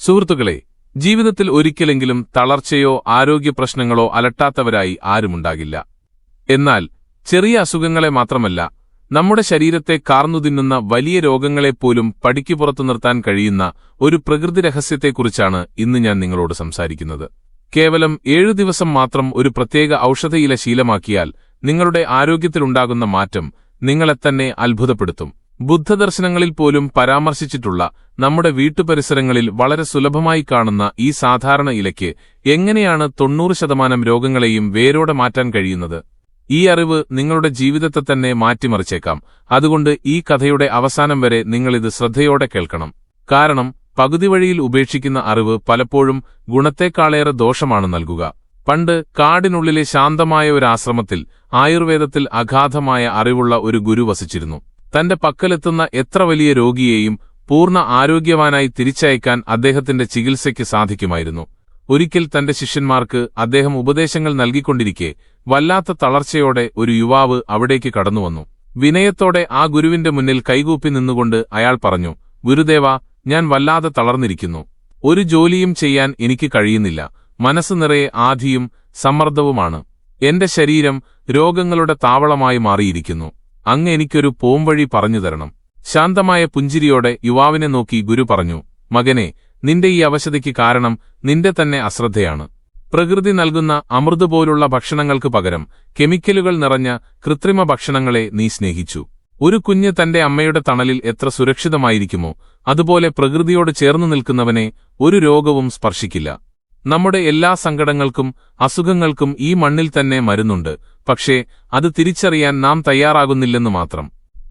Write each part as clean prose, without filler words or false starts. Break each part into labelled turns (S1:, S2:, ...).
S1: സുഹൃത്തുക്കളെ, ജീവിതത്തിൽ ഒരിക്കലെങ്കിലും തളർച്ചയോ ആരോഗ്യപ്രശ്നങ്ങളോ അലട്ടാത്തവരായി ആരുമുണ്ടാകില്ല. എന്നാൽ ചെറിയ അസുഖങ്ങളെ മാത്രമല്ല, നമ്മുടെ ശരീരത്തെ കാർന്നുതിന്നുന്ന വലിയ രോഗങ്ങളെപ്പോലും പടിക്കുപുറത്തു നിർത്താൻ കഴിയുന്ന ഒരു പ്രകൃതി രഹസ്യത്തെക്കുറിച്ചാണ് ഇന്ന് ഞാൻ നിങ്ങളോട് സംസാരിക്കുന്നത്. കേവലം 7 ദിവസം മാത്രം ഒരു പ്രത്യേക ഔഷധയില ശീലമാക്കിയാൽ നിങ്ങളുടെ ആരോഗ്യത്തിലുണ്ടാകുന്ന മാറ്റം നിങ്ങളെത്തന്നെ അത്ഭുതപ്പെടുത്തും. ബുദ്ധദർശനങ്ങളിൽ പോലും പരാമർശിച്ചിട്ടുള്ള നമ്മുടെ വീട്ടുപരിസരങ്ങളിൽ വളരെ സുലഭമായി കാണുന്ന ഈ സാധാരണ ഇലയ്ക്ക് എങ്ങനെയാണ് 90% രോഗങ്ങളെയും വേരോടെ മാറ്റാൻ കഴിയുന്നത്? ഈ അറിവ് നിങ്ങളുടെ ജീവിതത്തെ തന്നെ മാറ്റിമറിച്ചേക്കാം. അതുകൊണ്ട് ഈ കഥയുടെ അവസാനം വരെ നിങ്ങളിത് ശ്രദ്ധയോടെ കേൾക്കണം. കാരണം പകുതി വഴിയിൽ ഉപേക്ഷിക്കുന്ന അറിവ് പലപ്പോഴും ഗുണത്തേക്കാളേറെ ദോഷമാണ് നൽകുക. പണ്ട് കാടിനുള്ളിലെ ശാന്തമായ ഒരു ആശ്രമത്തിൽ ആയുർവേദത്തിൽ അഗാധമായ അറിവുള്ള ഒരു ഗുരു വസിച്ചിരുന്നു. തന്റെ പക്കലെത്തുന്ന എത്ര വലിയ രോഗിയെയും പൂർണ്ണ ആരോഗ്യവാനായി തിരിച്ചയക്കാൻ അദ്ദേഹത്തിന്റെ ചികിത്സയ്ക്ക് സാധിക്കുമായിരുന്നു. ഒരിക്കൽ തന്റെ ശിഷ്യന്മാർക്ക് അദ്ദേഹം ഉപദേശങ്ങൾ നൽകിക്കൊണ്ടിരിക്കെ വല്ലാത്ത തളർച്ചയോടെ ഒരു യുവാവ് അവിടേക്ക് കടന്നുവന്നു. വിനയത്തോടെ ആ ഗുരുവിന്റെ മുന്നിൽ കൈകൂപ്പി നിന്നുകൊണ്ട് അയാൾ പറഞ്ഞു, ഗുരുദേവ, ഞാൻ വല്ലാതെ തളർന്നിരിക്കുന്നു. ഒരു ജോലിയും ചെയ്യാൻ എനിക്ക് കഴിയുന്നില്ല. മനസ്സ് നിറയെ ആധിയും സമ്മർദ്ദവുമാണ്. എന്റെ ശരീരം രോഗങ്ങളുടെ താവളമായി മാറിയിരിക്കുന്നു. അങ്ങ് എനിക്കൊരു പോംവഴി പറഞ്ഞു തരണം. ശാന്തമായ പുഞ്ചിരിയോടെ യുവാവിനെ നോക്കി ഗുരു പറഞ്ഞു, മകനെ, നിന്റെ ഈ അവശതയ്ക്ക് കാരണം നിന്റെ തന്നെ അശ്രദ്ധയാണ്. പ്രകൃതി നൽകുന്ന അമൃത് പോലുള്ള ഭക്ഷണങ്ങൾക്ക് പകരം കെമിക്കലുകൾ നിറഞ്ഞ കൃത്രിമ ഭക്ഷണങ്ങളെ നീ സ്നേഹിച്ചു. ഒരു കുഞ്ഞ് തന്റെ അമ്മയുടെ തണലിൽ എത്ര സുരക്ഷിതമായിരിക്കുമോ അതുപോലെ പ്രകൃതിയോട് ചേർന്നു നിൽക്കുന്നവനെ ഒരു രോഗവും സ്പർശിക്കില്ല. നമ്മുടെ എല്ലാ സങ്കടങ്ങൾക്കും അസുഖങ്ങൾക്കും ഈ മണ്ണിൽ തന്നെ മരുന്നുണ്ട്. പക്ഷേ അത് തിരിച്ചറിയാൻ നാം തയ്യാറാകുന്നില്ലെന്ന് മാത്രം.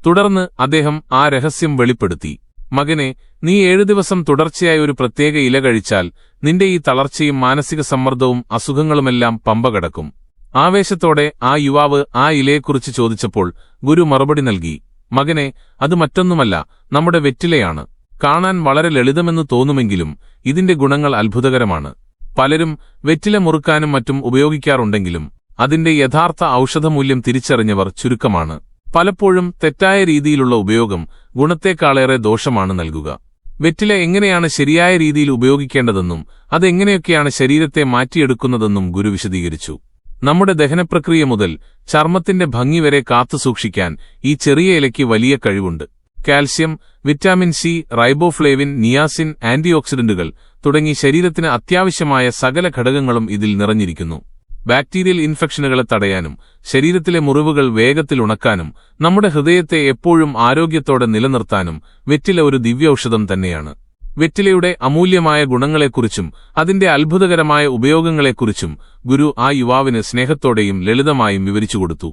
S1: തുടർന്ന് അദ്ദേഹം ആ രഹസ്യം വെളിപ്പെടുത്തി. മകനെ, നീ 7 ദിവസം തുടർച്ചയായി ഒരു പ്രത്യേക ഇല കഴിച്ചാൽ നിന്റെ ഈ തളർച്ചയും മാനസിക സമ്മർദ്ദവും അസുഖങ്ങളുമെല്ലാം പമ്പ കടക്കും. ആവേശത്തോടെ ആ യുവാവ് ആ ഇലയെക്കുറിച്ച് ചോദിച്ചപ്പോൾ ഗുരു മറുപടി നൽകി, മകനെ, അത് മറ്റൊന്നുമല്ല, നമ്മുടെ വെറ്റിലയാണ്. കാണാൻ വളരെ ലളിതമെന്ന് തോന്നുമെങ്കിലും ഇതിന്റെ ഗുണങ്ങൾ അത്ഭുതകരമാണ്. പലരും വെറ്റില മുറുക്കാനും മറ്റും ഉപയോഗിക്കാറുണ്ടെങ്കിലും അതിന്റെ യഥാർത്ഥ ഔഷധമൂല്യം തിരിച്ചറിഞ്ഞവർ ചുരുക്കമാണ്. പലപ്പോഴും തെറ്റായ രീതിയിലുള്ള ഉപയോഗം ഗുണത്തേക്കാളേറെ ദോഷമാണ് നൽകുക. വെറ്റില എങ്ങനെയാണ് ശരിയായ രീതിയിൽ ഉപയോഗിക്കേണ്ടതെന്നും അതെങ്ങനെയൊക്കെയാണ് ശരീരത്തെ മാറ്റിയെടുക്കുന്നതെന്നും ഗുരു വിശദീകരിച്ചു. നമ്മുടെ ദഹനപ്രക്രിയ മുതൽ ചർമ്മത്തിന്റെ ഭംഗി വരെ കാത്തുസൂക്ഷിക്കാൻ ഈ ചെറിയ ഇലയ്ക്ക് വലിയ കഴിവുണ്ട്. Calcium, vitamin C, riboflavin, niacin, ആന്റിഓക്സിഡന്റുകൾ തുടങ്ങി ശരീരത്തിന് അത്യാവശ്യമായ സകല ഘടകങ്ങളും ഇതിൽ നിറഞ്ഞിരിക്കുന്നു. ബാക്ടീരിയൽ ഇൻഫെക്ഷനുകളെ തടയാനും ശരീരത്തിലെ മുറിവുകൾ വേഗത്തിൽ ഉണക്കാനും നമ്മുടെ ഹൃദയത്തെ എപ്പോഴും ആരോഗ്യത്തോടെ നിലനിർത്താനും വെറ്റില ഒരു ദിവ്യൌഷധം തന്നെയാണ്. വെറ്റിലയുടെ അമൂല്യമായ ഗുണങ്ങളെക്കുറിച്ചും അതിന്റെ അത്ഭുതകരമായ ഉപയോഗങ്ങളെക്കുറിച്ചും ഗുരു ആ യുവാവിന് സ്നേഹത്തോടെയും ലളിതമായും വിവരിച്ചുകൊടുത്തു.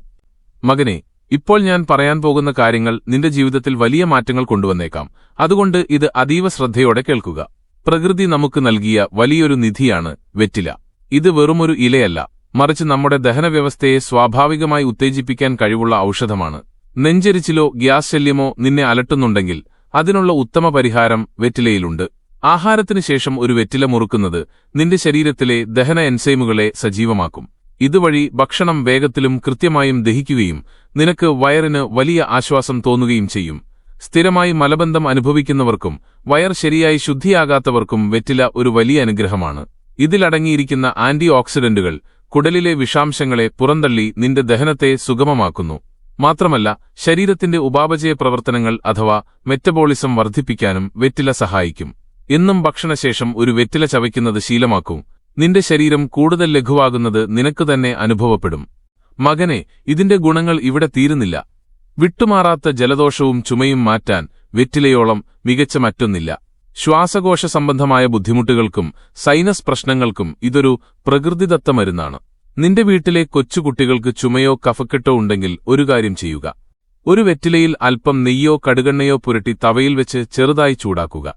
S1: മകനെ, ഇപ്പോൾ ഞാൻ പറയാൻ പോകുന്ന കാര്യങ്ങൾ നിന്റെ ജീവിതത്തിൽ വലിയ മാറ്റങ്ങൾ കൊണ്ടുവന്നേക്കാം. അതുകൊണ്ട് ഇത് അതീവ ശ്രദ്ധയോടെ കേൾക്കുക. പ്രകൃതി നമുക്ക് നൽകിയ വലിയൊരു നിധിയാണ് വെറ്റില. ഇത് വെറുമൊരു ഇലയല്ല, മറിച്ച് നമ്മുടെ ദഹനവ്യവസ്ഥയെ സ്വാഭാവികമായി ഉത്തേജിപ്പിക്കാൻ കഴിവുള്ള ഔഷധമാണ്. നെഞ്ചെരിച്ചിലോ ഗ്യാസ് ശല്യമോ നിന്നെ അലട്ടുന്നുണ്ടെങ്കിൽ അതിനുള്ള ഉത്തമ പരിഹാരം വെറ്റിലയിലുണ്ട്. ആഹാരത്തിനു ശേഷം ഒരു വെറ്റില മുറുക്കുന്നത് നിന്റെ ശരീരത്തിലെ ദഹന എൻസൈമുകളെ സജീവമാക്കും. ഇതുവഴി ഭക്ഷണം വേഗത്തിലും കൃത്യമായും ദഹിക്കുകയും നിനക്ക് വയറിന് വലിയ ആശ്വാസം തോന്നുകയും ചെയ്യും. സ്ഥിരമായി മലബന്ധം അനുഭവിക്കുന്നവർക്കും വയർ ശരിയായി ശുദ്ധിയാകാത്തവർക്കും വെറ്റില ഒരു വലിയ അനുഗ്രഹമാണ്. ഇതിലടങ്ങിയിരിക്കുന്ന ആന്റി ഓക്സിഡന്റുകൾ കുടലിലെ വിഷാംശങ്ങളെ പുറന്തള്ളി നിന്റെ ദഹനത്തെ സുഗമമാക്കുന്നു. മാത്രമല്ല, ശരീരത്തിന്റെ ഉപാപചയ പ്രവർത്തനങ്ങൾ അഥവാ മെറ്റബോളിസം വർദ്ധിപ്പിക്കാനും വെറ്റില സഹായിക്കും. എന്നും ഭക്ഷണശേഷം ഒരു വെറ്റില ചവയ്ക്കുന്നത് ശീലമാക്കൂ. നിന്റെ ശരീരം കൂടുതൽ ലഘുവാകുന്നത് നിനക്ക് തന്നെ അനുഭവപ്പെടും. മകനെ, ഇതിന്റെ ഗുണങ്ങൾ ഇവിടെ തീരുന്നില്ല. വിട്ടുമാറാത്ത ജലദോഷവും ചുമയും മാറ്റാൻ വെറ്റിലയോളം മികച്ച മറ്റൊന്നില്ല. ശ്വാസകോശ സംബന്ധമായ ബുദ്ധിമുട്ടുകൾക്കും സൈനസ് പ്രശ്നങ്ങൾക്കും ഇതൊരു പ്രകൃതിദത്ത മരുന്നാണ്. നിന്റെ വീട്ടിലെ കൊച്ചുകുട്ടികൾക്ക് ചുമയോ കഫക്കെട്ടോ ഉണ്ടെങ്കിൽ ഒരു കാര്യം ചെയ്യുക. ഒരു വെറ്റിലയിൽ അല്പം നെയ്യോ കടുകെണ്ണയോ പുരട്ടി തവയിൽ വെച്ച് ചെറുതായി ചൂടാക്കുക.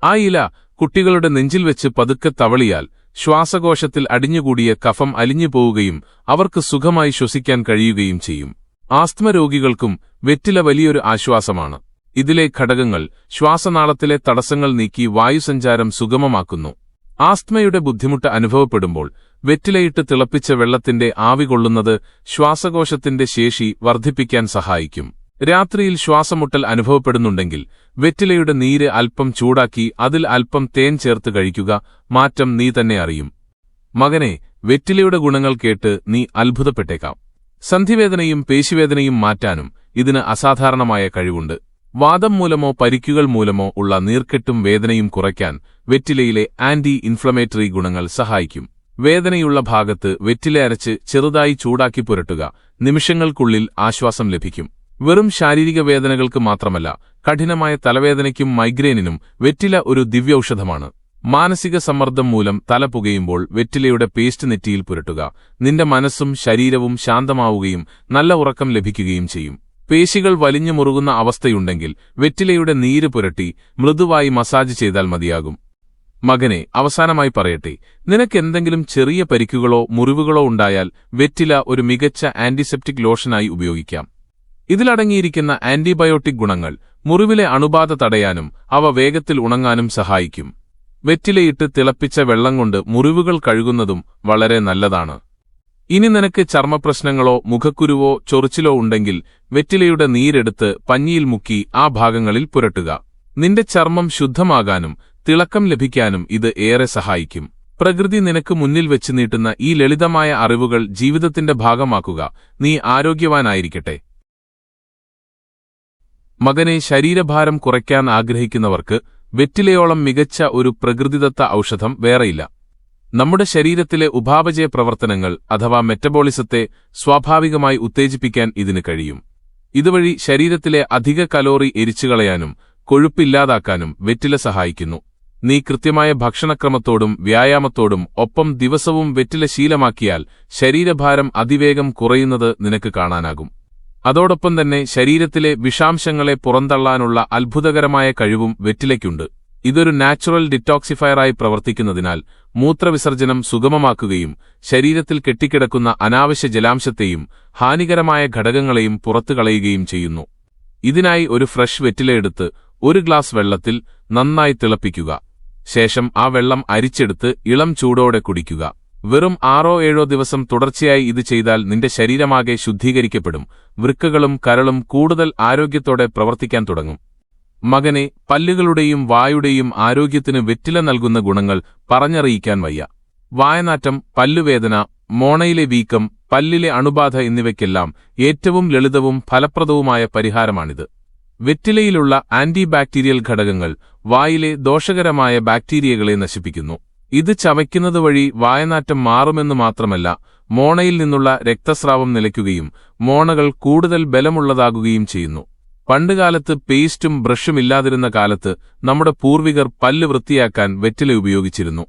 S1: ആ ഇല കുട്ടികളുടെ നെഞ്ചിൽ വെച്ച് പതുക്കെ തവളിയാൽ ശ്വാസകോശത്തിൽ അടിഞ്ഞുകൂടിയ കഫം അലിഞ്ഞുപോവുകയും അവർക്ക് സുഖമായി ശ്വസിക്കാൻ കഴിയുകയും ചെയ്യും. ആസ്തമ രോഗികൾക്കും വെറ്റില വലിയൊരു ആശ്വാസമാണ്. ഇതിലെ ഘടകങ്ങൾ ശ്വാസനാളത്തിലെ തടസ്സങ്ങൾ നീക്കി വായുസഞ്ചാരം സുഗമമാക്കുന്നു. ആസ്തമയുടെ ബുദ്ധിമുട്ട് അനുഭവപ്പെടുമ്പോൾ വെറ്റിലയിട്ട് തിളപ്പിച്ച വെള്ളത്തിന്റെ ആവി കൊള്ളുന്നത് ശ്വാസകോശത്തിന്റെ ശേഷി വർദ്ധിപ്പിക്കാൻ സഹായിക്കും. രാത്രിയിൽ ശ്വാസമുട്ടൽ അനുഭവപ്പെടുന്നുണ്ടെങ്കിൽ വെറ്റിലയുടെ നീര് അല്പം ചൂടാക്കി അതിൽ അല്പം തേൻ ചേർത്ത് കഴിക്കുക. മാറ്റം നീ തന്നെ അറിയും. മകനെ, വെറ്റിലയുടെ ഗുണങ്ങൾ കേട്ട് നീ അത്ഭുതപ്പെട്ടേക്കാം. സന്ധിവേദനയും പേശിവേദനയും മാറ്റാനും ഇതിന് അസാധാരണമായ കഴിവുണ്ട്. വാദം മൂലമോ പരിക്കുകൾ മൂലമോ ഉള്ള നീർക്കെട്ടും വേദനയും കുറയ്ക്കാൻ വെറ്റിലയിലെ ആന്റി ഇൻഫ്ലമേറ്ററി ഗുണങ്ങൾ സഹായിക്കും. വേദനയുള്ള ഭാഗത്ത് വെറ്റില അരച്ച് ചെറുതായി ചൂടാക്കി പുരട്ടുക. നിമിഷങ്ങൾക്കുള്ളിൽ ആശ്വാസം ലഭിക്കും. വെറും ശാരീരിക വേദനകൾക്ക് മാത്രമല്ല, കഠിനമായ തലവേദനയ്ക്കും മൈഗ്രെയിനിനും വെറ്റില ഒരു ദിവ്യൌഷധമാണ്. മാനസിക സമ്മർദ്ദം മൂലം തല പുകയുമ്പോൾ വെറ്റിലയുടെ പേസ്റ്റ് നെറ്റിയിൽ പുരട്ടുക. നിന്റെ മനസ്സും ശരീരവും ശാന്തമാവുകയും നല്ല ഉറക്കം ലഭിക്കുകയും ചെയ്യും. പേശികൾ വലിഞ്ഞു മുറുകുന്ന അവസ്ഥയുണ്ടെങ്കിൽ വെറ്റിലയുടെ നീര് പുരട്ടി മൃദുവായി മസാജ് ചെയ്താൽ മതിയാകും. മകനെ, അവസാനമായി പറയട്ടെ, നിനക്കെന്തെങ്കിലും ചെറിയ പരിക്കുകളോ മുറിവുകളോ ഉണ്ടായാൽ വെറ്റില ഒരു മികച്ച ആന്റിസെപ്റ്റിക് ലോഷനായി ഉപയോഗിക്കാം. ഇതിലടങ്ങിയിരിക്കുന്ന ആന്റിബയോട്ടിക് ഗുണങ്ങൾ മുറിവിലെ അണുബാധ തടയാനും അവ വേഗത്തിൽ ഉണങ്ങാനും സഹായിക്കും. വെറ്റിലയിട്ട് തിളപ്പിച്ച വെള്ളം കൊണ്ട് മുറിവുകൾ കഴുകുന്നതും വളരെ നല്ലതാണ്. ഇനി നിനക്ക് ചർമ്മപ്രശ്നങ്ങളോ മുഖക്കുരുവോ ചൊറിച്ചിലോ ഉണ്ടെങ്കിൽ വെറ്റിലയുടെ നീരെടുത്ത് പഞ്ഞിയിൽ മുക്കി ആ ഭാഗങ്ങളിൽ പുരട്ടുക. നിന്റെ ചർമ്മം ശുദ്ധമാകാനും തിളക്കം ലഭിക്കാനും ഇത് ഏറെ സഹായിക്കും. പ്രകൃതി നിനക്ക് മുന്നിൽ വെച്ച് നീട്ടുന്ന ഈ ലളിതമായ അറിവുകൾ ജീവിതത്തിന്റെ ഭാഗമാക്കുക. നീ ആരോഗ്യവാനായിരിക്കട്ടെ. മകനെ, ശരീരഭാരം കുറയ്ക്കാൻ ആഗ്രഹിക്കുന്നവർക്ക് വെറ്റിലയോളം മികച്ച ഒരു പ്രകൃതിദത്ത ഔഷധം വേറെയില്ല. നമ്മുടെ ശരീരത്തിലെ ഉപാപചയ പ്രവർത്തനങ്ങൾ അഥവാ മെറ്റബോളിസത്തെ സ്വാഭാവികമായി ഉത്തേജിപ്പിക്കാൻ ഇതിന് കഴിയും. ഇതുവഴി ശരീരത്തിലെ അധിക കലോറി എരിച്ചുകളയാനും കൊഴുപ്പില്ലാതാക്കാനും വെറ്റില സഹായിക്കുന്നു. നീ കൃത്യമായ ഭക്ഷണക്രമത്തോടും വ്യായാമത്തോടും ഒപ്പം ദിവസവും വെറ്റില ശീലമാക്കിയാൽ ശരീരഭാരം അതിവേഗം കുറയുന്നത് നിനക്ക് കാണാനാകും. അതോടൊപ്പം തന്നെ ശരീരത്തിലെ വിഷാംശങ്ങളെ പുറന്തള്ളാനുള്ള അത്ഭുതകരമായ കഴിവും വെറ്റിലയ്ക്കുണ്ട്. ഇതൊരു നാച്ചുറൽ ഡിറ്റോക്സിഫയറായി പ്രവർത്തിക്കുന്നതിനാൽ മൂത്രവിസർജനം സുഗമമാക്കുകയും ശരീരത്തിൽ കെട്ടിക്കിടക്കുന്ന അനാവശ്യ ജലാംശത്തെയും ഹാനികരമായ ഘടകങ്ങളെയും പുറത്തുകളയുകയും ചെയ്യുന്നു. ഇതിനായി ഒരു ഫ്രഷ് വെറ്റിലയെടുത്ത് ഒരു ഗ്ലാസ് വെള്ളത്തിൽ നന്നായി തിളപ്പിക്കുക. ശേഷം ആ വെള്ളം അരിച്ചെടുത്ത് ഇളം ചൂടോടെ കുടിക്കുക. വെറും 6-7 ദിവസം തുടർച്ചയായി ഇത് ചെയ്താൽ നിന്റെ ശരീരമാകെ ശുദ്ധീകരിക്കപ്പെടും. വൃക്കകളും കരളും കൂടുതൽ ആരോഗ്യത്തോടെ പ്രവർത്തിക്കാൻ തുടങ്ങും. മകനെ, പല്ലുകളുടെയും വായുടെയും ആരോഗ്യത്തിന് വെറ്റില നൽകുന്ന ഗുണങ്ങൾ പറഞ്ഞറിയിക്കാൻ വയ്യ. വായനാറ്റം, പല്ലുവേദന, മോണയിലെ വീക്കം, പല്ലിലെ അണുബാധ എന്നിവയ്ക്കെല്ലാം ഏറ്റവും ലളിതവും ഫലപ്രദവുമായ പരിഹാരമാണിത്. വെറ്റിലയിലുള്ള ആന്റിബാക്ടീരിയൽ ഘടകങ്ങൾ വായിലെ ദോഷകരമായ ബാക്ടീരിയകളെ നശിപ്പിക്കുന്നു. ഇത് ചവയ്ക്കുന്നതുവഴി വായനാറ്റം മാറുമെന്നു മാത്രമല്ല, മോണയിൽ നിന്നുള്ള രക്തസ്രാവം നിലയ്ക്കുകയും മോണകൾ കൂടുതൽ ബലമുള്ളതാകുകയും ചെയ്യുന്നു. പണ്ടുകാലത്ത് പേസ്റ്റും ബ്രഷും ഇല്ലാതിരുന്ന കാലത്ത് നമ്മുടെ പൂർവികർ പല്ല് വൃത്തിയാക്കാൻ വെറ്റില ഉപയോഗിച്ചിരുന്നു.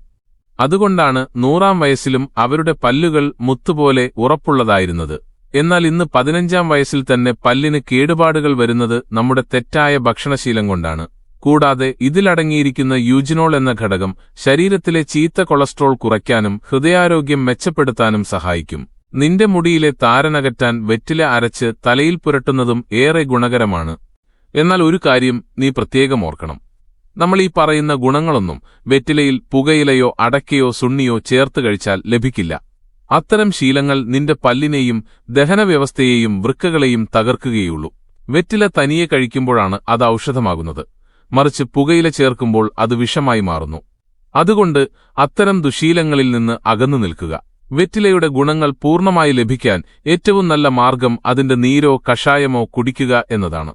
S1: അതുകൊണ്ടാണ് 100-ാം വയസ്സിലും അവരുടെ പല്ലുകൾ മുത്തുപോലെ ഉറപ്പുള്ളതായിരുന്നത്. എന്നാൽ ഇന്ന് 15-ാം വയസ്സിൽ തന്നെ പല്ലിന് കേടുപാടുകൾ വരുന്നത് നമ്മുടെ തെറ്റായ ഭക്ഷണശീലം കൊണ്ടാണ്. കൂടാതെ ഇതിലടങ്ങിയിരിക്കുന്ന യൂജിനോൾ എന്ന ഘടകം ശരീരത്തിലെ ചീത്ത കൊളസ്ട്രോൾ കുറയ്ക്കാനും ഹൃദയാരോഗ്യം മെച്ചപ്പെടുത്താനും സഹായിക്കും. നിന്റെ മുടിയിലെ താരനകറ്റാൻ വെറ്റില അരച്ച് തലയിൽ പുരട്ടുന്നതും ഏറെ ഗുണകരമാണ്. എന്നാൽ ഒരു കാര്യം നീ പ്രത്യേകം ഓർക്കണം. നമ്മൾ ഈ പറയുന്ന ഗുണങ്ങളൊന്നും വെറ്റിലയിൽ പുകയിലയോ അടക്കയോ സുണ്ണിയോ ചേർത്ത് കഴിച്ചാൽ ലഭിക്കില്ല. അത്തരം ശീലങ്ങൾ നിന്റെ പല്ലിനെയും ദഹനവ്യവസ്ഥയെയും വൃക്കകളെയും തകർക്കുകയുള്ളൂ. വെറ്റില തനിയെ കഴിക്കുമ്പോഴാണ് അത് ഔഷധമാകുന്നത്. മറിച്ച് പുകയില ചേർക്കുമ്പോൾ അത് വിഷമായി മാറുന്നു. അതുകൊണ്ട് അത്തരം ദുശീലങ്ങളിൽ നിന്ന് അകന്നു നിൽക്കുക. വെറ്റിലയുടെ ഗുണങ്ങൾ പൂർണ്ണമായി ലഭിക്കാൻ ഏറ്റവും നല്ല മാർഗം അതിന്റെ നീരോ കഷായമോ കുടിക്കുക എന്നതാണ്.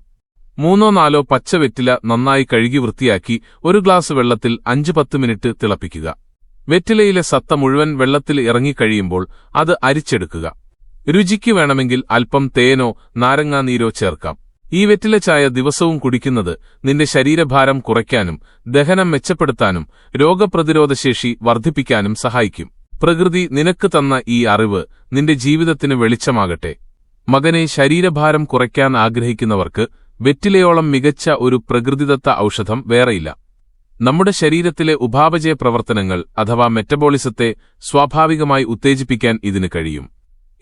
S1: 3-4 പച്ച വെറ്റില നന്നായി കഴുകി വൃത്തിയാക്കി ഒരു ഗ്ലാസ് വെള്ളത്തിൽ 5-10 മിനിറ്റ് തിളപ്പിക്കുക. വെറ്റിലയിലെ സത്ത മുഴുവൻ വെള്ളത്തിൽ ഇറങ്ങിക്കഴിയുമ്പോൾ അത് അരിച്ചെടുക്കുക. രുചിക്ക് വേണമെങ്കിൽ അല്പം തേനോ നാരങ്ങാനീരോ ചേർക്കാം. ഈ വെറ്റില ചായ ദിവസവും കുടിക്കുന്നത് നിന്റെ ശരീരഭാരം കുറയ്ക്കാനും ദഹനം മെച്ചപ്പെടുത്താനും രോഗപ്രതിരോധശേഷി വർദ്ധിപ്പിക്കാനും സഹായിക്കും. പ്രകൃതി നിനക്ക് തന്ന ഈ അറിവ് നിന്റെ ജീവിതത്തിന് വെളിച്ചമാകട്ടെ. മകനെ, ശരീരഭാരം കുറയ്ക്കാൻ ആഗ്രഹിക്കുന്നവർക്ക് വെറ്റിലയോളം മികച്ച ഒരു പ്രകൃതിദത്ത ഔഷധം വേറെയില്ല. നമ്മുടെ ശരീരത്തിലെ ഉപാപചയ പ്രവർത്തനങ്ങൾ അഥവാ മെറ്റബോളിസത്തെ സ്വാഭാവികമായി ഉത്തേജിപ്പിക്കാൻ ഇതിന് കഴിയും.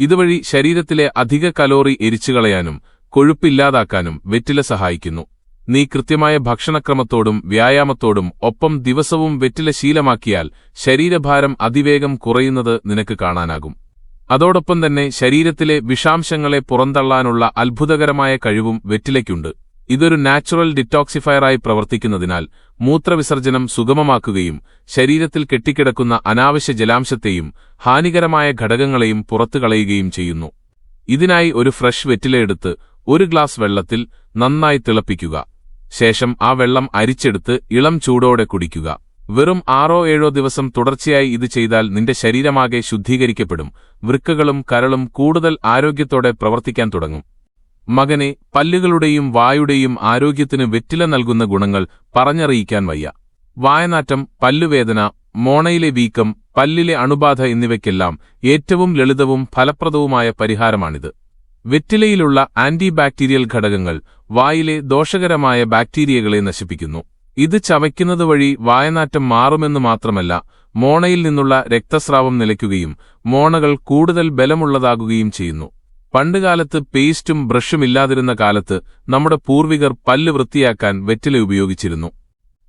S1: ഇതുവഴി ശരീരത്തിലെ അധിക കലോറി എരിച്ചുകളയാനും കൊഴുപ്പില്ലാതാക്കാനും വെറ്റില സഹായിക്കുന്നു. നീ കൃത്യമായ ഭക്ഷണക്രമത്തോടും വ്യായാമത്തോടും ഒപ്പം ദിവസവും വെറ്റില ശീലമാക്കിയാൽ ശരീരഭാരം അതിവേഗം കുറയുന്നത് നിനക്ക് കാണാനാകും. അതോടൊപ്പം തന്നെ ശരീരത്തിലെ വിഷാംശങ്ങളെ പുറന്തള്ളാനുള്ള അത്ഭുതകരമായ കഴിവും വെറ്റിലയ്ക്കുണ്ട്. ഇതൊരു നാച്ചുറൽ ഡിറ്റോക്സിഫയറായി പ്രവർത്തിക്കുന്നതിനാൽ മൂത്രവിസർജനം സുഗമമാക്കുകയും ശരീരത്തിൽ കെട്ടിക്കിടക്കുന്ന അനാവശ്യ ജലാംശത്തെയും ഹാനികരമായ ഘടകങ്ങളെയും പുറത്തുകളയുകയും ചെയ്യുന്നു. ഇതിനായി ഒരു ഫ്രഷ് വെറ്റിലയെടുത്ത് ഒരു ഗ്ലാസ് വെള്ളത്തിൽ നന്നായി തിളപ്പിക്കുക. ശേഷം ആ വെള്ളം അരിച്ചെടുത്ത് ഇളം ചൂടോടെ കുടിക്കുക. വെറും 6-7 ദിവസം തുടർച്ചയായി ഇത് ചെയ്താൽ നിന്റെ ശരീരമാകെ ശുദ്ധീകരിക്കപ്പെടും. വൃക്കകളും കരളും കൂടുതൽ ആരോഗ്യത്തോടെ പ്രവർത്തിക്കാൻ തുടങ്ങും. മകനെ, പല്ലുകളുടെയും വായുടെയും ആരോഗ്യത്തിന് വെറ്റില നൽകുന്ന ഗുണങ്ങൾ പറഞ്ഞറിയിക്കാൻ വയ്യ. വായനാറ്റം, പല്ലുവേദന, മോണയിലെ വീക്കം, പല്ലിലെ അണുബാധ എന്നിവയ്ക്കെല്ലാം ഏറ്റവും ലളിതവും ഫലപ്രദവുമായ പരിഹാരമാണിത്. വെറ്റിലയിലുള്ള ആന്റിബാക്ടീരിയൽ ഘടകങ്ങൾ വായിലെ ദോഷകരമായ ബാക്ടീരിയകളെ നശിപ്പിക്കുന്നു. ഇത് ചവയ്ക്കുന്നത് വഴി വായനാറ്റം മാറുമെന്ന് മാത്രമല്ല, മോണയിൽ നിന്നുള്ള രക്തസ്രാവം നിലയ്ക്കുകയും മോണകൾ കൂടുതൽ ബലമുള്ളതാകുകയും ചെയ്യുന്നു. പണ്ടുകാലത്ത് പേസ്റ്റും ബ്രഷും ഇല്ലാതിരുന്ന കാലത്ത് നമ്മുടെ പൂർവികർ പല്ല് വൃത്തിയാക്കാൻ വെറ്റില ഉപയോഗിച്ചിരുന്നു.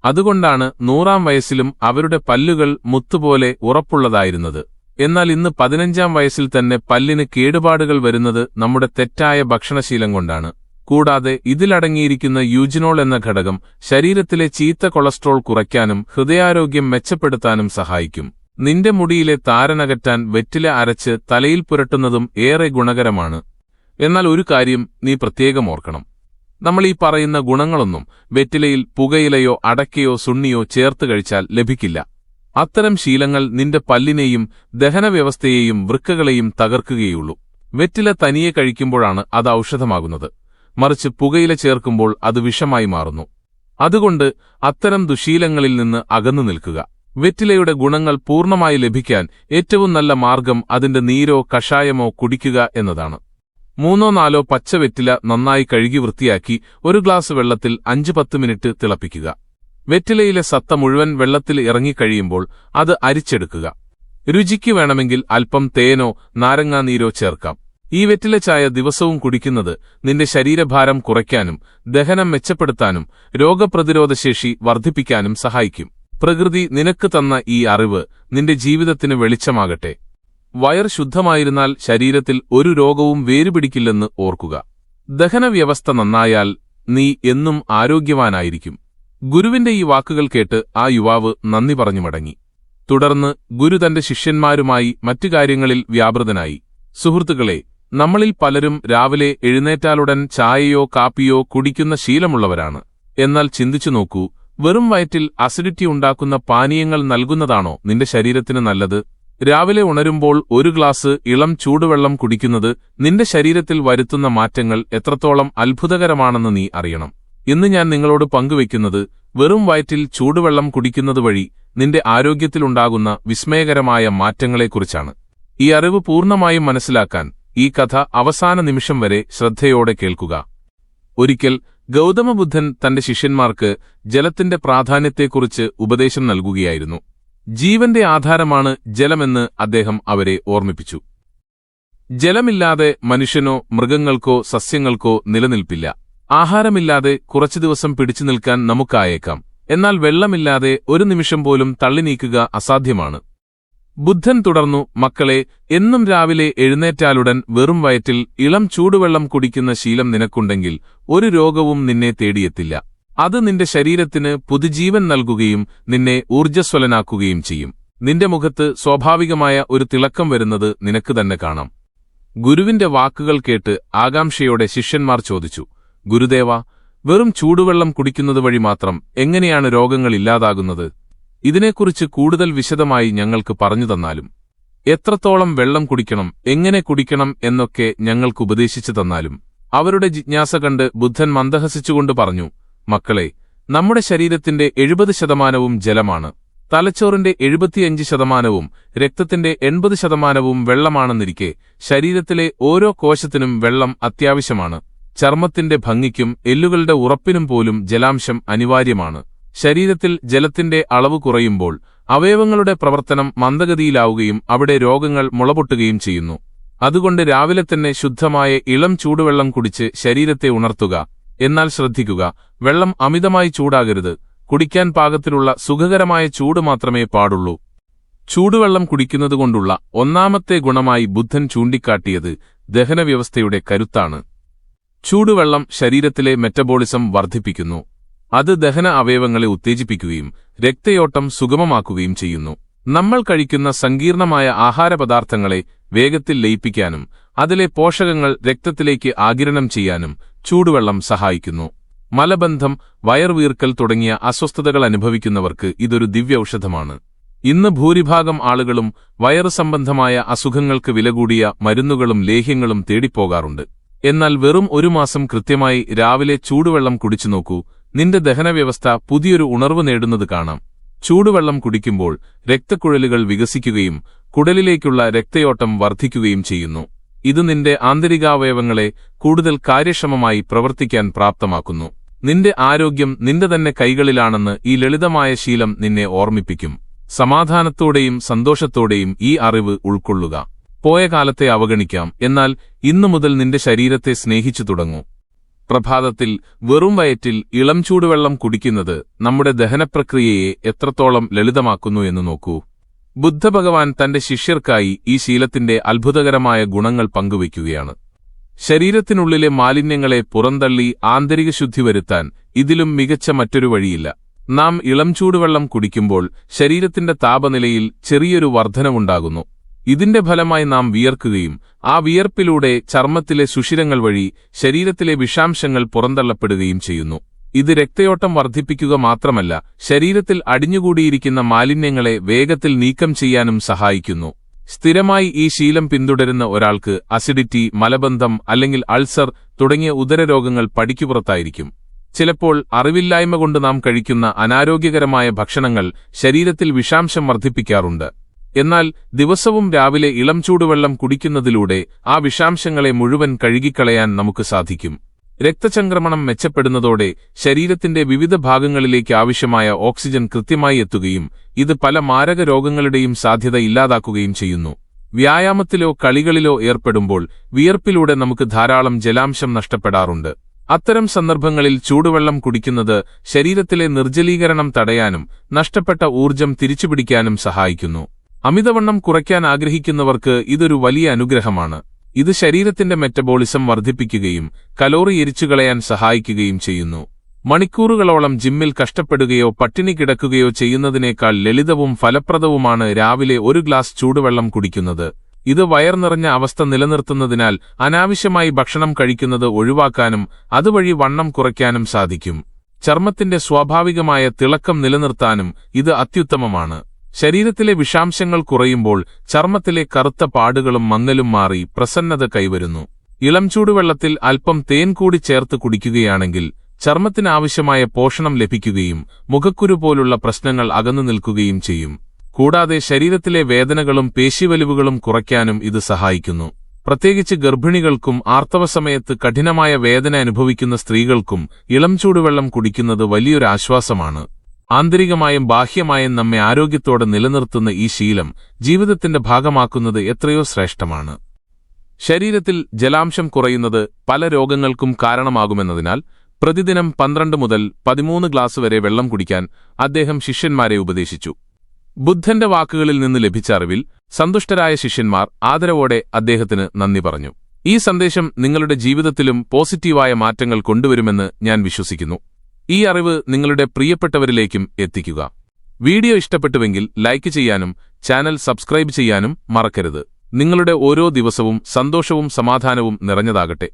S1: അതുകൊണ്ടാണ് 100-ാം വയസ്സിലും അവരുടെ പല്ലുകൾ മുത്തുപോലെ ഉറപ്പുള്ളതായിരുന്നത്. എന്നാൽ ഇന്ന് 15-ാം വയസ്സിൽ തന്നെ പല്ലിന് കേടുപാടുകൾ വരുന്നത് നമ്മുടെ തെറ്റായ ഭക്ഷണശീലം കൊണ്ടാണ്. കൂടാതെ ഇതിലടങ്ങിയിരിക്കുന്ന യൂജിനോൾ എന്ന ഘടകം ശരീരത്തിലെ ചീത്ത കൊളസ്ട്രോൾ കുറയ്ക്കാനും ഹൃദയാരോഗ്യം മെച്ചപ്പെടുത്താനും സഹായിക്കും. നിന്റെ മുടിയിലെ താരനകറ്റാൻ വെറ്റില അരച്ച് തലയിൽ പുരട്ടുന്നതും ഏറെ ഗുണകരമാണ്. എന്നാൽ ഒരു കാര്യം നീ പ്രത്യേകം ഓർക്കണം. നമ്മൾ ഈ പറയുന്ന ഗുണങ്ങളൊന്നും വെറ്റിലയിൽ പുകയിലയോ അടക്കയോ സുണ്ണിയോ ചേർത്ത് കഴിച്ചാൽ ലഭിക്കില്ല. അത്തരം ശീലങ്ങൾ നിന്റെ പല്ലിനെയും ദഹനവ്യവസ്ഥയെയും വൃക്കകളെയും തകർക്കുകയുള്ളൂ. വെറ്റില തനിയെ കഴിക്കുമ്പോഴാണ് അത് ഔഷധമാകുന്നത്. മറിച്ച് പുകയില ചേർക്കുമ്പോൾ അത് വിഷമായി മാറുന്നു. അതുകൊണ്ട് അത്തരം ദുശീലങ്ങളിൽ നിന്ന് അകന്നു നിൽക്കുക. വെറ്റിലയുടെ ഗുണങ്ങൾ പൂർണ്ണമായി ലഭിക്കാൻ ഏറ്റവും നല്ല മാർഗം അതിന്റെ നീരോ കഷായമോ കുടിക്കുക എന്നതാണ്. 3-4 പച്ച വെറ്റില നന്നായി കഴുകി വൃത്തിയാക്കി ഒരു ഗ്ലാസ് വെള്ളത്തിൽ 5-10 മിനിറ്റ് തിളപ്പിക്കുക. വെറ്റിലയിലെ സത്ത മുഴുവൻ വെള്ളത്തിൽ ഇറങ്ങിക്കഴിയുമ്പോൾ അത് അരിച്ചെടുക്കുക. രുചിക്ക് വേണമെങ്കിൽ അല്പം തേനോ നാരങ്ങാനീരോ ചേർക്കാം. ഈ വെറ്റില ചായ ദിവസവും കുടിക്കുന്നത് നിന്റെ ശരീരഭാരം കുറയ്ക്കാനും ദഹനം മെച്ചപ്പെടുത്താനും രോഗപ്രതിരോധശേഷി വർദ്ധിപ്പിക്കാനും സഹായിക്കും. പ്രകൃതി നിനക്ക് തന്ന ഈ അറിവ് നിന്റെ ജീവിതത്തിന് വെളിച്ചമാകട്ടെ. വയർ ശുദ്ധമായിരുന്നാൽ ശരീരത്തിൽ ഒരു രോഗവും വേരുപിടിക്കില്ലെന്ന് ഓർക്കുക. ദഹനവ്യവസ്ഥ നന്നായാൽ നീ എന്നും ആരോഗ്യവാനായിരിക്കും. ഗുരുവിന്റെ ഈ വാക്കുകൾ കേട്ട് ആ യുവാവ് നന്ദി പറഞ്ഞു മടങ്ങി. തുടർന്ന് ഗുരു തന്റെ ശിഷ്യന്മാരുമായി മറ്റു കാര്യങ്ങളിൽ വ്യാപൃതനായി. സുഹൃത്തുക്കളെ, നമ്മളിൽ പലരും രാവിലെ എഴുന്നേറ്റാലുടൻ ചായയോ കാപ്പിയോ കുടിക്കുന്ന ശീലമുള്ളവരാണ്. എന്നാൽ ചിന്തിച്ചു നോക്കൂ, വെറും വയറ്റിൽ അസിഡിറ്റി ഉണ്ടാക്കുന്ന പാനീയങ്ങൾ നൽകുന്നതാണോ നിന്റെ ശരീരത്തിന് നല്ലത്? രാവിലെ ഉണരുമ്പോൾ ഒരു ഗ്ലാസ് ഇളം ചൂടുവെള്ളം കുടിക്കുന്നത് നിന്റെ ശരീരത്തിൽ വരുത്തുന്ന മാറ്റങ്ങൾ എത്രത്തോളം അത്ഭുതകരമാണെന്ന് നീ അറിയണം. ഇന്ന് ഞാൻ നിങ്ങളോട് പങ്കുവയ്ക്കുന്നത് വെറും വയറ്റിൽ ചൂടുവെള്ളം കുടിക്കുന്നത് വഴി നിന്റെ ആരോഗ്യത്തിലുണ്ടാകുന്ന വിസ്മയകരമായ മാറ്റങ്ങളെക്കുറിച്ചാണ്. ഈ അറിവ് പൂർണ്ണമായും മനസ്സിലാക്കാൻ ഈ കഥ അവസാന നിമിഷം വരെ ശ്രദ്ധയോടെ കേൾക്കുക. ഒരിക്കൽ ഗൗതമബുദ്ധൻ തന്റെ ശിഷ്യന്മാർക്ക് ജലത്തിന്റെ പ്രാധാന്യത്തെക്കുറിച്ച് ഉപദേശം നൽകുകയായിരുന്നു. ജീവന്റെ ആധാരമാണ് ജലമെന്ന് അദ്ദേഹം അവരെ ഓർമ്മിപ്പിച്ചു. ജലമില്ലാതെ മനുഷ്യനോ മൃഗങ്ങൾക്കോ സസ്യങ്ങൾക്കോ നിലനിൽപ്പില്ല. ആഹാരമില്ലാതെ കുറച്ചു ദിവസം പിടിച്ചു നിൽക്കാൻ നമുക്കായേക്കാം. എന്നാൽ വെള്ളമില്ലാതെ ഒരു നിമിഷം പോലും തള്ളി നീക്കുക അസാധ്യമാണ്. ബുദ്ധൻ തുടർന്നു, മക്കളെ, എന്നും രാവിലെ എഴുന്നേറ്റാലുടൻ വെറും വയറ്റിൽ ഇളം ചൂടുവെള്ളം കുടിക്കുന്ന ശീലം നിനക്കുണ്ടെങ്കിൽ ഒരു രോഗവും നിന്നെ തേടിയെത്തില്ല. അത് നിന്റെ ശരീരത്തിന് പുതുജീവൻ നൽകുകയും നിന്നെ ഊർജ്ജസ്വലനാക്കുകയും ചെയ്യും. നിന്റെ മുഖത്ത് സ്വാഭാവികമായ ഒരു തിളക്കം വരുന്നത് നിനക്ക് തന്നെ കാണാം. ഗുരുവിന്റെ വാക്കുകൾ കേട്ട് ആകാംക്ഷയോടെ ശിഷ്യന്മാർ ചോദിച്ചു, ഗുരുദേവ, വെറും ചൂടുവെള്ളം കുടിക്കുന്നത് വഴി മാത്രം എങ്ങനെയാണ് രോഗങ്ങൾ ഇല്ലാതാകുന്നത്? ഇതിനെക്കുറിച്ച് കൂടുതൽ വിശദമായി ഞങ്ങൾക്ക് പറഞ്ഞു തന്നാലും. എത്രത്തോളം വെള്ളം കുടിക്കണം, എങ്ങനെ കുടിക്കണം എന്നൊക്കെ ഞങ്ങൾക്ക് ഉപദേശിച്ചു തന്നാലും. അവരുടെ ജിജ്ഞാസ കണ്ട് ബുദ്ധൻ മന്ദഹസിച്ചുകൊണ്ട് പറഞ്ഞു, മക്കളെ, നമ്മുടെ ശരീരത്തിന്റെ 70% ജലമാണ്. തലച്ചോറിന്റെ 75%, രക്തത്തിന്റെ 80% വെള്ളമാണെന്നിരിക്കെ ശരീരത്തിലെ ഓരോ കോശത്തിനും വെള്ളം അത്യാവശ്യമാണ്. ചർമ്മത്തിന്റെ ഭംഗിക്കും എല്ലുകളുടെ ഉറപ്പിനും പോലും ജലാംശം അനിവാര്യമാണ്. ശരീരത്തിൽ ജലത്തിന്റെ അളവ് കുറയുമ്പോൾ അവയവങ്ങളുടെ പ്രവർത്തനം മന്ദഗതിയിലാവുകയും അവിടെ രോഗങ്ങൾ മുളപൊട്ടുകയും ചെയ്യുന്നു. അതുകൊണ്ട് രാവിലെ തന്നെ ശുദ്ധമായ ഇളം ചൂടുവെള്ളം കുടിച്ച് ശരീരത്തെ ഉണർത്തുക. എന്നാൽ ശ്രദ്ധിക്കുക, വെള്ളം അമിതമായി ചൂടാകരുത്. കുടിക്കാൻ പാകത്തിലുള്ള സുഖകരമായ ചൂട് മാത്രമേ പാടുള്ളൂ. ചൂടുവെള്ളം കുടിക്കുന്നതുകൊണ്ടുള്ള ഒന്നാമത്തെ ഗുണമായി ബുദ്ധൻ ചൂണ്ടിക്കാട്ടിയത് ദഹനവ്യവസ്ഥയുടെ കരുത്താണ്. ചൂടുവെള്ളം ശരീരത്തിലെ മെറ്റബോളിസം വർദ്ധിപ്പിക്കുന്നു. അത് ദഹന അവയവങ്ങളെ ഉത്തേജിപ്പിക്കുകയും രക്തയോട്ടം സുഗമമാക്കുകയും ചെയ്യുന്നു. നമ്മൾ കഴിക്കുന്ന സങ്കീർണമായ ആഹാരപദാർത്ഥങ്ങളെ വേഗത്തിൽ ലയിപ്പിക്കാനും അതിലെ പോഷകങ്ങൾ രക്തത്തിലേക്ക് ആഗിരണം ചെയ്യാനും ചൂടുവെള്ളം സഹായിക്കുന്നു. മലബന്ധം, വയർവീർക്കൽ തുടങ്ങിയ അസ്വസ്ഥതകൾ അനുഭവിക്കുന്നവർക്ക് ഇതൊരു ദിവ്യൌഷധമാണ്. ഇന്ന് ഭൂരിഭാഗം ആളുകളും വയറു സംബന്ധമായ അസുഖങ്ങൾക്ക് വിലകൂടിയ മരുന്നുകളും ലേഹ്യങ്ങളും തേടിപ്പോകാറുണ്ട്. എന്നാൽ വെറും ഒരു മാസം കൃത്യമായി രാവിലെ ചൂടുവെള്ളം കുടിച്ചു നോക്കൂ, നിന്റെ ദഹനവ്യവസ്ഥ പുതിയൊരു ഉണർവ് നേടുന്നത് കാണാം. ചൂടുവെള്ളം കുടിക്കുമ്പോൾ രക്തക്കുഴലുകൾ വികസിക്കുകയും കുടലിലേക്കുള്ള രക്തയോട്ടം വർദ്ധിക്കുകയും ചെയ്യുന്നു. ഇത് നിന്റെ ആന്തരികാവയവങ്ങളെ കൂടുതൽ കാര്യക്ഷമമായി പ്രവർത്തിക്കാൻ പ്രാപ്തമാക്കുന്നു. നിന്റെ ആരോഗ്യം നിന്റെ തന്നെ കൈകളിലാണെന്ന് ഈ ലളിതമായ ശീലം നിന്നെ ഓർമ്മിപ്പിക്കും. സമാധാനത്തോടെയും സന്തോഷത്തോടെയും ഈ അറിവ് ഉൾക്കൊള്ളുക. പോയ കാലത്തെ അവഗണിക്കാം, എന്നാൽ ഇന്നു മുതൽ നിന്റെ ശരീരത്തെ സ്നേഹിച്ചു തുടങ്ങൂ. പ്രഭാതത്തിൽ വെറും വയറ്റിൽ ഇളം ചൂടുവെള്ളം കുടിക്കുന്നത് നമ്മുടെ ദഹനപ്രക്രിയയെ എത്രത്തോളം ലളിതമാക്കുന്നു എന്ന് നോക്കൂ. ബുദ്ധഭഗവാൻ തന്റെ ശിഷ്യർക്കായി ഈ ശീലത്തിന്റെ അത്ഭുതകരമായ ഗുണങ്ങൾ പങ്കുവയ്ക്കുകയാണ്. ശരീരത്തിനുള്ളിലെ മാലിന്യങ്ങളെ പുറന്തള്ളി ആന്തരിക ശുദ്ധി വരുത്താൻ ഇതിലും മികച്ച മറ്റൊരു വഴിയില്ല. നാം ഇളം ചൂടുവെള്ളം കുടിക്കുമ്പോൾ ശരീരത്തിന്റെ താപനിലയിൽ ചെറിയൊരു വർധനവുണ്ടാകുന്നു. ഇതിന്റെ ഫലമായി നാം വിയർക്കുകയും ആ വിയർപ്പിലൂടെ ചർമ്മത്തിലെ സുഷിരങ്ങൾ വഴി ശരീരത്തിലെ വിഷാംശങ്ങൾ പുറന്തള്ളപ്പെടുകയും ചെയ്യുന്നു. ഇത് രക്തയോട്ടം വർദ്ധിപ്പിക്കുക മാത്രമല്ല, ശരീരത്തിൽ അടിഞ്ഞുകൂടിയിരിക്കുന്ന മാലിന്യങ്ങളെ വേഗത്തിൽ നീക്കം ചെയ്യാനും സഹായിക്കുന്നു. സ്ഥിരമായി ഈ ശീലം പിന്തുടരുന്ന ഒരാൾക്ക് അസിഡിറ്റി, മലബന്ധം അല്ലെങ്കിൽ അൾസർ തുടങ്ങിയ ഉദരരോഗങ്ങൾ പടിക്കുപുറത്തായിരിക്കും. ചിലപ്പോൾ അറിവില്ലായ്മ കൊണ്ട് നാം കഴിക്കുന്ന അനാരോഗ്യകരമായ ഭക്ഷണങ്ങൾ ശരീരത്തിൽ വിഷാംശം വർദ്ധിപ്പിക്കാറുണ്ട്. എന്നാൽ ദിവസവും രാവിലെ ഇളം ചൂടുവെള്ളം കുടിക്കുന്നതിലൂടെ ആ വിഷാംശങ്ങളെ മുഴുവൻ കഴുകിക്കളയാൻ നമുക്ക് സാധിക്കും. രക്തചംക്രമണം മെച്ചപ്പെടുന്നതോടെ ശരീരത്തിന്റെ വിവിധ ഭാഗങ്ങളിലേക്ക് ആവശ്യമായ ഓക്സിജൻ കൃത്യമായി എത്തുകയും ഇത് പല മാരക രോഗങ്ങളുടെയും സാധ്യത ഇല്ലാതാക്കുകയും ചെയ്യുന്നു. വ്യായാമത്തിലോ കളികളിലോ ഏർപ്പെടുമ്പോൾ വിയർപ്പിലൂടെ നമുക്ക് ധാരാളം ജലാംശം നഷ്ടപ്പെടാറുണ്ട്. അത്തരം സന്ദർഭങ്ങളിൽ ചൂടുവെള്ളം കുടിക്കുന്നത് ശരീരത്തിലെ നിർജ്ജലീകരണം തടയാനും നഷ്ടപ്പെട്ട ഊർജ്ജം തിരിച്ചുപിടിക്കാനും സഹായിക്കുന്നു. അമിതവണ്ണം കുറയ്ക്കാൻ ആഗ്രഹിക്കുന്നവർക്ക് ഇതൊരു വലിയ അനുഗ്രഹമാണ്. ഇത് ശരീരത്തിന്റെ മെറ്റബോളിസം വർദ്ധിപ്പിക്കുകയും കലോറി എരിച്ചുകളയാൻ സഹായിക്കുകയും ചെയ്യുന്നു. മണിക്കൂറുകളോളം ജിമ്മിൽ കഷ്ടപ്പെടുകയോ പട്ടിണി കിടക്കുകയോ ചെയ്യുന്നതിനേക്കാൾ ലളിതവും ഫലപ്രദവുമാണ് രാവിലെ ഒരു ഗ്ലാസ് ചൂടുവെള്ളം കുടിക്കുന്നത്. ഇത് വയർ നിറഞ്ഞ അവസ്ഥ നിലനിർത്തുന്നതിനാൽ അനാവശ്യമായി ഭക്ഷണം കഴിക്കുന്നത് ഒഴിവാക്കാനും അതുവഴി വണ്ണം കുറയ്ക്കാനും സാധിക്കും. ചർമ്മത്തിന്റെ സ്വാഭാവികമായ തിളക്കം നിലനിർത്താനും ഇത് അത്യുത്തമമാണ്. ശരീരത്തിലെ വിഷാംശങ്ങൾ കുറയുമ്പോൾ ചർമ്മത്തിലെ കറുത്ത പാടുകളും മങ്ങലും മാറി പ്രസന്നത കൈവരുന്നു. ഇളം ചൂടുവെള്ളത്തിൽ അല്പം തേൻ കൂടി ചേർത്ത് കുടിക്കുകയാണെങ്കിൽ ചർമ്മത്തിനാവശ്യമായ പോഷണം ലഭിക്കുകയും മുഖക്കുരു പോലുള്ള പ്രശ്നങ്ങൾ അകന്നു നിൽക്കുകയും ചെയ്യും. കൂടാതെ ശരീരത്തിലെ വേദനകളും പേശിവലിവുകളും കുറയ്ക്കാനും ഇത് സഹായിക്കുന്നു. പ്രത്യേകിച്ച് ഗർഭിണികൾക്കും ആർത്തവസമയത്ത് കഠിനമായ വേദന അനുഭവിക്കുന്ന സ്ത്രീകൾക്കും ഇളം ചൂടുവെള്ളം കുടിക്കുന്നത് വലിയൊരു ആശ്വാസമാണ്. ആന്തരികമായും ബാഹ്യമായും നമ്മെ ആരോഗ്യത്തോടെ നിലനിർത്തുന്ന ഈ ശീലം ജീവിതത്തിന്റെ ഭാഗമാക്കുന്നത് എത്രയോ ശ്രേഷ്ഠമാണ്. ശരീരത്തിൽ ജലാംശം കുറയുന്നത് പല രോഗങ്ങൾക്കും കാരണമാകുമെന്നതിനാൽ പ്രതിദിനം 12 മുതൽ 13 ഗ്ലാസ് വരെ വെള്ളം കുടിക്കാൻ അദ്ദേഹം ശിഷ്യന്മാരെ ഉപദേശിച്ചു. ബുദ്ധന്റെ വാക്കുകളിൽ നിന്ന് ലഭിച്ച അറിവിൽ സന്തുഷ്ടരായ ശിഷ്യന്മാർ ആദരവോടെ അദ്ദേഹത്തിന് നന്ദി പറഞ്ഞു. ഈ സന്ദേശം നിങ്ങളുടെ ജീവിതത്തിലും പോസിറ്റീവായ മാറ്റങ്ങൾ കൊണ്ടുവരുമെന്ന് ഞാൻ വിശ്വസിക്കുന്നു. ഈ അറിവ് നിങ്ങളുടെ പ്രിയപ്പെട്ടവരിലേക്കും എത്തിക്കുക. വീഡിയോ ഇഷ്ടപ്പെട്ടുവെങ്കിൽ ലൈക്ക് ചെയ്യാനും ചാനൽ സബ്സ്ക്രൈബ് ചെയ്യാനും മറക്കരുത്. നിങ്ങളുടെ ഓരോ ദിവസവും സന്തോഷവും സമാധാനവും നിറഞ്ഞതാകട്ടെ.